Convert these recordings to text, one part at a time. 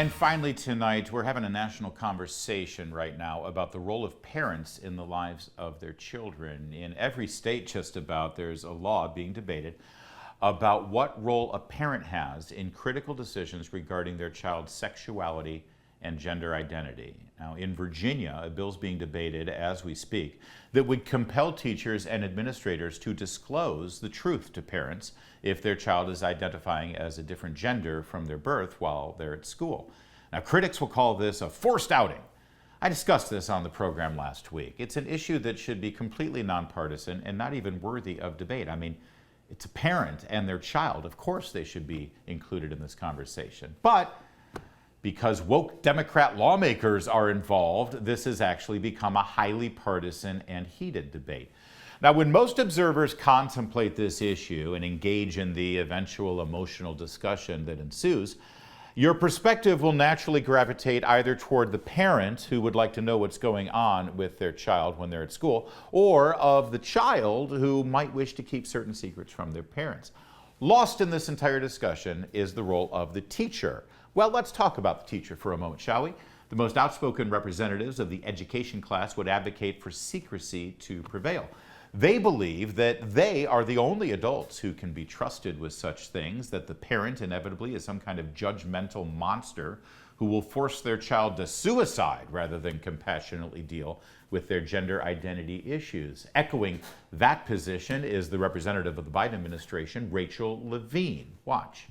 And finally tonight, we're having a national conversation right now about the role of parents in the lives of their children. In every state just about, there's a law being debated about what role a parent has in critical decisions regarding their child's sexuality and gender identity. Now, in Virginia, a bill's being debated as we speak that would compel teachers and administrators to disclose the truth to parents if their child is identifying as a different gender from their birth while they're at school. Now, critics will call this a forced outing. I discussed this on the program last week. It's an issue that should be completely nonpartisan and not even worthy of debate. I mean, it's a parent and their child. Of course they should be included in this conversation. But because woke Democrat lawmakers are involved, this has actually become a highly partisan and heated debate. Now, when most observers contemplate this issue and engage in the eventual emotional discussion that ensues, your perspective will naturally gravitate either toward the parent who would like to know what's going on with their child when they're at school, or of the child who might wish to keep certain secrets from their parents. Lost in this entire discussion is the role of the teacher. Well, let's talk about the teacher for a moment, shall we? The most outspoken representatives of the education class would advocate for secrecy to prevail. They believe that they are the only adults who can be trusted with such things, that the parent inevitably is some kind of judgmental monster who will force their child to suicide rather than compassionately deal with their gender identity issues. Echoing that position is the representative of the Biden administration, Rachel Levine. Watch.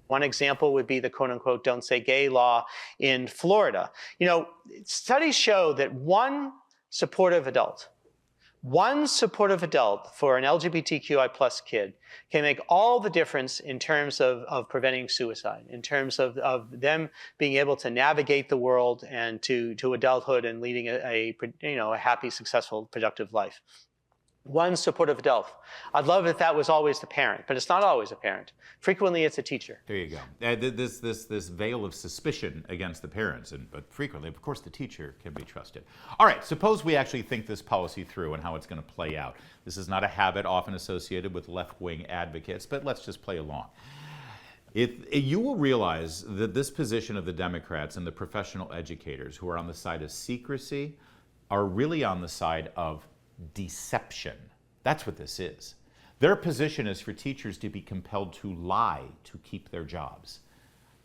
One example would be the quote-unquote don't say gay law in Florida. You know, studies show that one supportive adult for an LGBTQI plus kid can make all the difference in terms of preventing suicide, in terms of them being able to navigate the world and to adulthood and leading a happy, successful, productive life. One supportive adult. I'd love if that was always the parent, but it's not always a parent. Frequently, it's a teacher. There you go. This veil of suspicion against the parents, but frequently, of course, the teacher can be trusted. All right, suppose we actually think this policy through and how it's going to play out. This is not a habit often associated with left-wing advocates, but let's just play along. You will realize that this position of the Democrats and the professional educators who are on the side of secrecy are really on the side of deception. That's what this is. Their position is for teachers to be compelled to lie to keep their jobs.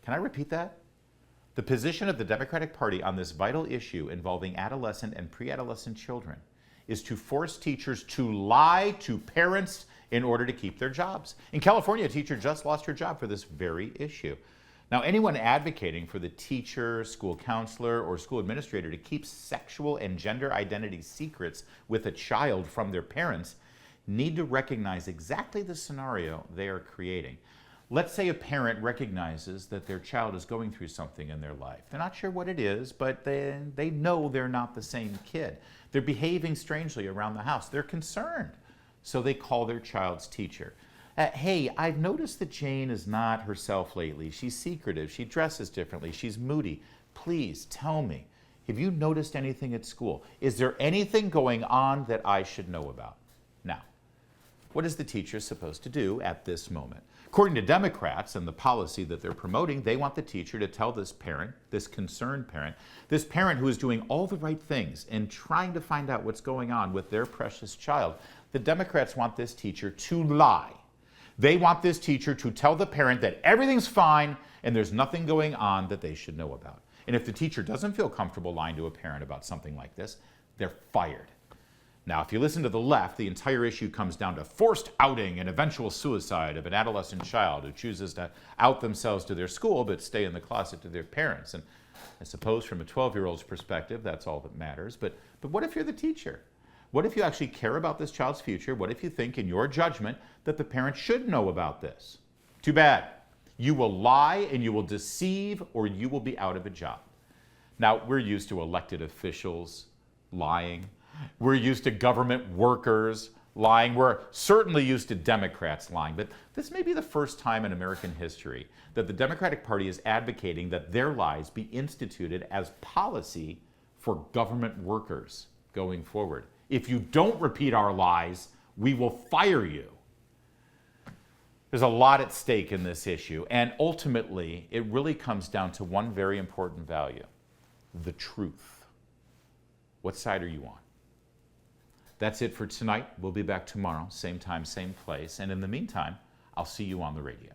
Can I repeat that? The position of the Democratic Party on this vital issue involving adolescent and pre-adolescent children is to force teachers to lie to parents in order to keep their jobs. In California, a teacher just lost her job for this very issue. Now, anyone advocating for the teacher, school counselor, or school administrator to keep sexual and gender identity secrets with a child from their parents need to recognize exactly the scenario they are creating. Let's say a parent recognizes that their child is going through something in their life. They're not sure what it is, but they know they're not the same kid. They're behaving strangely around the house. They're concerned, so they call their child's teacher. Hey, I've noticed that Jane is not herself lately. She's secretive. She dresses differently. She's moody. Please tell me, have you noticed anything at school? Is there anything going on that I should know about? Now, what is the teacher supposed to do at this moment? According to Democrats and the policy that they're promoting, they want the teacher to tell this parent, this concerned parent, this parent who is doing all the right things and trying to find out what's going on with their precious child. The Democrats want this teacher to lie. They want this teacher to tell the parent that everything's fine and there's nothing going on that they should know about. And if the teacher doesn't feel comfortable lying to a parent about something like this, they're fired. Now, if you listen to the left, the entire issue comes down to forced outing and eventual suicide of an adolescent child who chooses to out themselves to their school but stay in the closet to their parents. And I suppose from a 12-year-old's perspective, that's all that matters. But what if you're the teacher? What if you actually care about this child's future? What if you think, in your judgment, that the parent should know about this? Too bad. You will lie and you will deceive, or you will be out of a job. Now, we're used to elected officials lying. We're used to government workers lying. We're certainly used to Democrats lying. But this may be the first time in American history that the Democratic Party is advocating that their lies be instituted as policy for government workers going forward. If you don't repeat our lies, we will fire you. There's a lot at stake in this issue, and ultimately, it really comes down to one very important value: the truth. What side are you on? That's it for tonight. We'll be back tomorrow, same time, same place. And in the meantime, I'll see you on the radio.